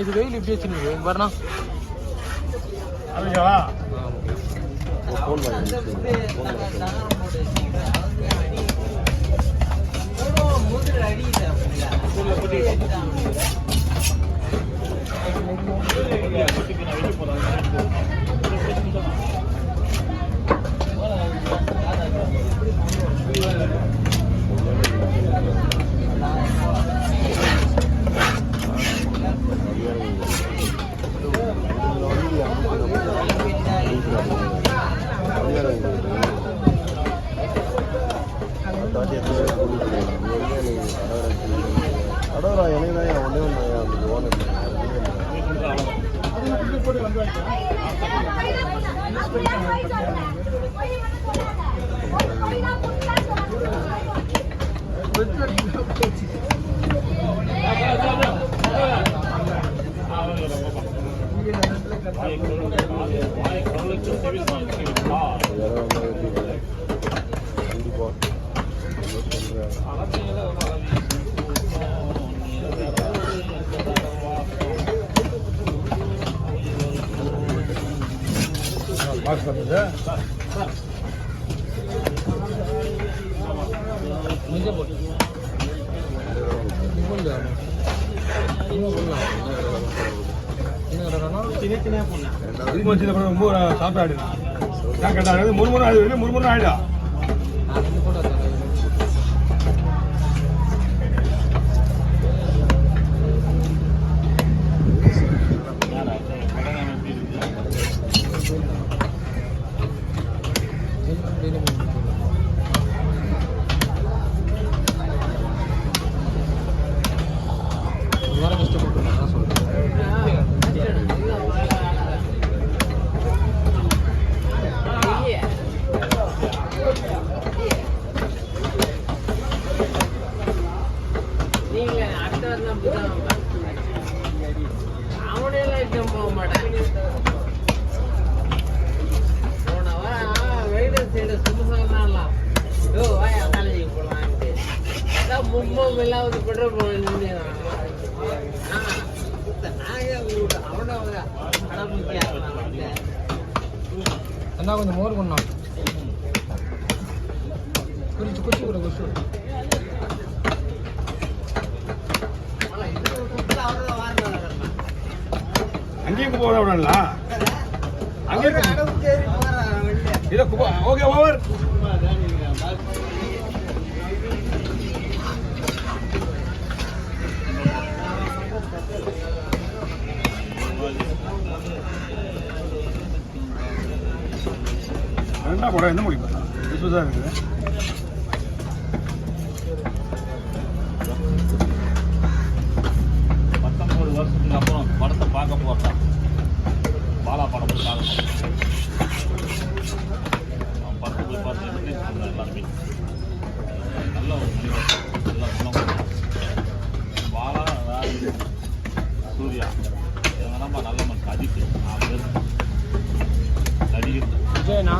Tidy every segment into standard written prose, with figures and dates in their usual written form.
இது வெயில் இப்படி வச்சுருக்கு பாருண்ணா. கடவுரா எனக்கு தான் ஒன்றே ஒன்று ஓனர் பாக்ஸ் பண்ணுது ரொம்ப சாப்பிட்டாடு கேட்டாடு முறுமுறை ஆயிடு முறுமுறை ஆயிடா கொஞ்சம் மோர் கொண்டா குறிச்சு குறிச்சு கூட குறிச்சு அங்கேயும் போக விடல அங்கே இல்ல ஓகே ஓவர் என்ன படம் என்ன முடியும் புதுசாக இருக்குது வருஷத்துக்கு அப்புறம் படத்தை பார்க்க போறேன் பாலா படம் போய் பார்க்கணும் படத்தை போய் பார்த்து எல்லாருமே நல்ல ஒரு மனிதர் நல்ல குணம் பாலா சூர்யா இவங்க நல்ல மனுஷன் அஜித் 4 பேர் நடிகர் விஜயனா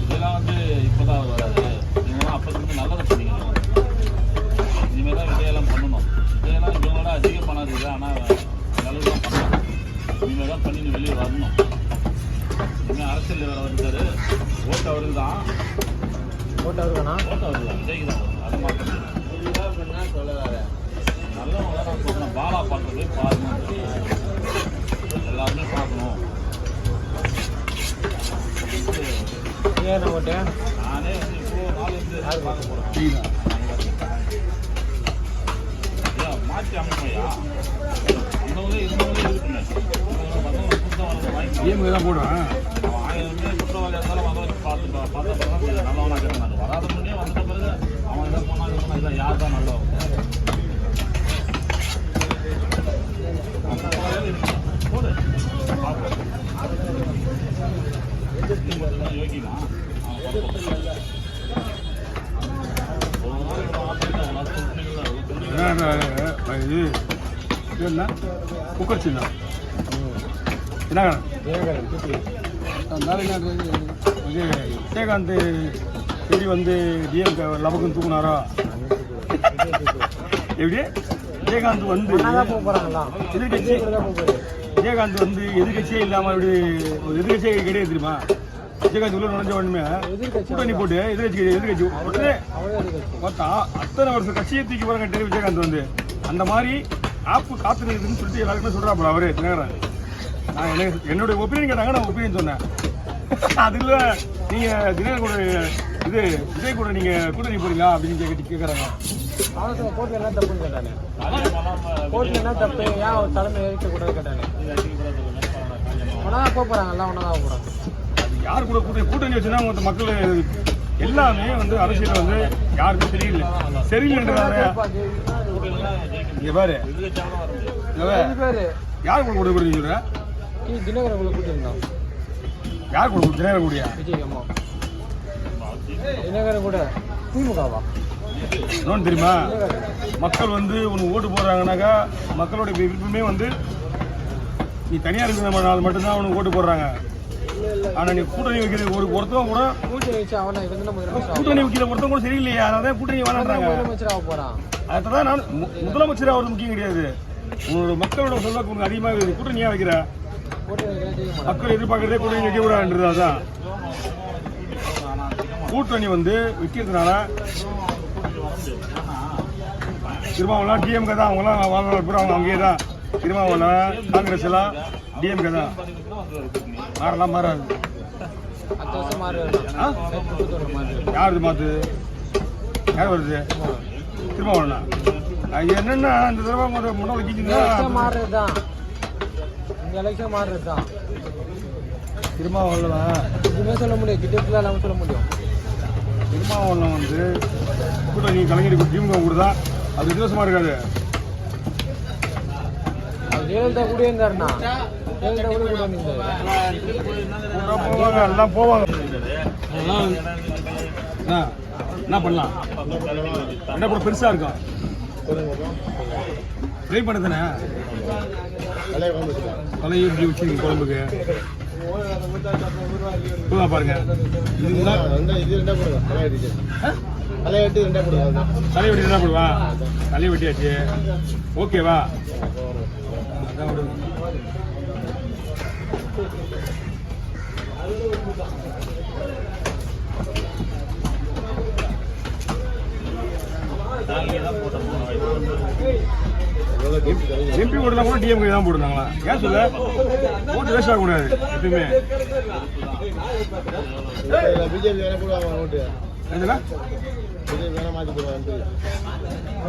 இதெல்லாம் வந்து இப்போதான் அவர் வராது இவங்கெல்லாம் அப்போதுக்கு நல்லதை பண்ணிக்கணும் இனிமேல் தான் விஜயெல்லாம் பண்ணணும் விஜயெல்லாம் இவங்களோட அதிக பணம் இருக்குது ஆனால் நல்லது தான் பண்ணணும் இனிமேல் தான் பண்ணி வெளியே வரணும் இனிமேல் அரசியல் வேறு வந்துட்டாரு ஓட்டு அவருக்கு தான் ஓட்டு அவருக்கு தான் விஜய்க்கு தான் அதை மாற்றம் சொல்ல நல்லவங்க தான் நான் சொல்கிறேன் பாலா பார்த்து போய் பாருங்க எல்லாருமே பார்க்கணும் நானே இப்போ 4 யார் பார்க்க போகிறேன் மாற்றி அமைப்பையா அந்தவங்களே இருந்தவங்களே இருக்குங்க தான் போடுவேன் 1000 குற்றவாளியாக இருந்தாலும் அதை வச்சு பார்த்து நல்லவனா கேட்டாங்க வராத முன்னே வந்த பிறகு அவன் இதை போனால் இதான் யார் தான் நல்லவன் போடு யோகிமா இது என்ன குக்கர் சின்ன என்ன விஜயகாந்த் எப்படி வந்து டிஎம்கே லபக்குன்னு தூக்குனாரோ எப்படி விஜயகாந்த் வந்து போறாங்களா எதிர்கட்சி விஜயகாந்த் வந்து எதிர்கட்சியே இல்லாம இப்படி ஒரு எதிர்கட்சியே கிடையாது தெரியுமா? விஜயகாந்த் உள்ள நுழைஞ்ச உடனே கூட்டணி போட்டு எதிர்கட்சி உடனே மொத்தம் அத்தனை வருஷம் கட்சியை தூக்கி போற கட்டி விஜயகாந்த் வந்து அந்த மாதிரி ஆப்பு காத்துருக்குன்னு சொல்லிட்டு எல்லாருக்குமே சொல்றாப்புல அவரு தினகரன். நான் என்னுடைய ஒப்பீனியன் கேட்டாங்க, நான் ஒப்பீனியன் சொன்னேன். அதுல நீங்க தினகரன் கூட இது விஜய் கூட நீங்க கூட்டணி போறீங்களா அப்படின்னு கேட்கறாங்க. கோர்ட்ல என்ன தப்புன்னு கேட்டானே, கோர்ட்ல என்ன தப்பு, ஏன் அவர் தலைமை ஏற்க கூடாது கேட்டானே. ஒன்னதான் போறாங்க, எல்லாம் ஒன்னதான் போறாங்க. அது யார் கூட கூட்டணி வச்சுன்னா மொத்த மக்கள் எல்லாமே வந்து அரசியல் வந்து யாருக்கும் தெரியல சரியில்லைன்றாங்க. இங்க பாரு யார் கூட கூட கூட்டணி சொல்ற? தினகரன் கூட கூட்டியிருந்தோம். யார் கூட தினகரன் கூடியா? விஜய் அம்மா தினகரன் கூட திமுகவா இன்னொன்று தெரியுமா? மக்கள் வந்து உனக்கு ஓட்டு போடுறாங்கனாக்கா மக்களோட விருப்பமே வந்து நீ தனியார் இருக்கிற மட்டும்தான் அவனுக்கு ஓட்டு போடுறாங்க. ஆனா நீ கூட்டணி வைக்கிறது ஒருத்தவங்க கூட கூட்டணி வைக்கிற ஒருத்தவங்க கூட சரியில்லையா? அதான் கூட்டணி வேணான்றாங்க. அதான் நான் முதலமைச்சர் அவருக்கு முக்கியம் கிடையாது. உன்னோட மக்களோட சொல்வாக்கு உனக்கு அதிகமாக கூட்டணியா வைக்கிற மக்கள் எதிர்பார்க்கறதே கூட்டணி வைக்க கூடாதுன்றது. அதான் கூட்டணி வந்து வைக்கிறதுனால திருமாவளம் டிஎம்கே தான். அவங்களாம் வாழ்வாளர் அவங்க அங்கேயே தான். திருமாவளம் காங்கிரஸ் எல்லாம் டிஎம்கே தான். மாறலாம் மாறாது. யாரு மாத்து? யார் வருது? திருமாவளம்னா என்னன்னா இந்த தடவை முன்னாள் மாறுறதுதான் மாறுறதுதான் திருமாவளம் இதுமே சொல்ல முடியும். கிட்டத்தில் எல்லாமே சொல்ல முடியும். திருமாவளம் வந்து கூட்டணி கலைஞர் திமுக கூட தான். அது வித்தியாசமா இருக்காது. ஜெயலலிதா கூட இருந்தாருன்னா போவாங்க, எல்லாம் போவாங்க. என்ன பண்ணலாம்? என்ன கூட பெருசா இருக்கும் ட்ரை பண்ணதானே. தலையை எப்படி வச்சிருக்கீங்க குழம்புக்கு பாருங்க. தலை வெட்டி என்ன போடுவா? தலை வெட்டியாச்சு. ஓகேவா? எம்பி ஓட்டுனா கூட டிஎம்கே தான் போட்டுருந்தாங்களா? ஏன் சொல்ல ஓட்டு வேஸ்ட் ஆகக்கூடாது எப்பயுமே.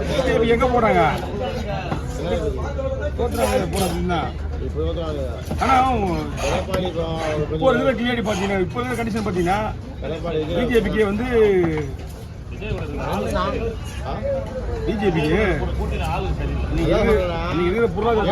பிஜேபி எங்க போறாங்க? ஆனா இப்போ இருக்கிற கிளியாடி பாத்தீங்கன்னா, இப்போ இருக்கிற கண்டிஷன் பாத்தீங்கன்னா பிஜேபிக்கு வந்து பிஜேபிக்கு நீங்க இருக்கிற பொருளாதார